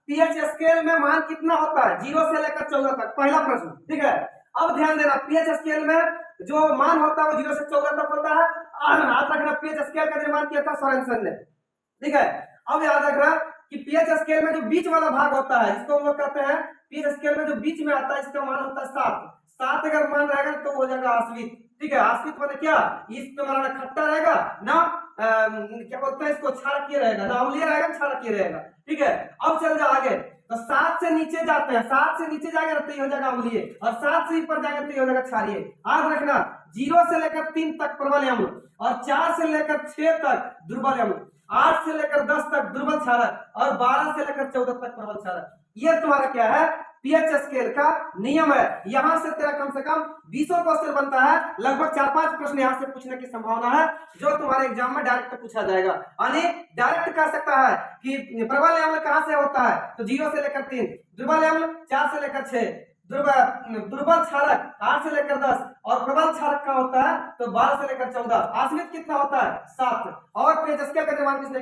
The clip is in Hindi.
पीएच स्केल में मान कितना होता है 0 से लेकर 14 तक, पहला प्रश्न। ठीक है, अब ध्यान देना पीएच स्केल में जो मान होता है वो 0 से 14 तक होता है। याद रखना पीएच स्केल का निर्माण किया था सोरेनसन ने। ठीक है, अब याद रखना कि पीएच स्केल में जो बीच वाला भाग होता है जिसको हम लोग कहते हैं पीएच स्केल में जो बीच में आता है इसका मान होता है 7। 7 अगर मान रहेगा तो हो जाएगा आश्रित। ठीक है, आश्रित माने क्या, इसमें हमारा ना खट्टा रहेगा ना क्या बोलते हैं इसको क्षारकीय रहेगा, ना अम्लीय रहेगा ना क्षारकीय रहेगा। ठीक है, अब चल जाओ आगे, तो 7 से नीचे जाते हैं, 7 से नीचे जाएगा तो ये हो जाएगा अम्लीय, और 7 से ऊपर जाएगा तो ये हो जाएगा क्षारीय। याद रखना 0 से लेकर 3 तक प्रबल अम्ल, और 4 से लेकर 6 तक दुर्बल अम्ल, 8 से लेकर 10 तक दुर्बल क्षारक, और 12 से लेकर 14 तक प्रबल क्षारक। ये तुम्हारा क्या है, पीएच स्केल का नियम है। यहां से तेरा कम से कम 20 क्वेश्चन बनता है, लगभग 4-5 प्रश्न यहां से पूछने की संभावना है जो तुम्हारे एग्जाम में डायरेक्ट पूछा जाएगा। यानी डायरेक्ट कह सकता है कि प्रबल अम्ल कहां से होता है, तो 0 से लेकर 3, दुर्बल अम्ल 4 से लेकर 6, दुर्बल क्षारक 8 से लेकर 10, और प्रबल क्षारक का होता है तो 12 से लेकर 14, आश्रित कितना होता है 7। और पीएच स्केल का निर्माण किसने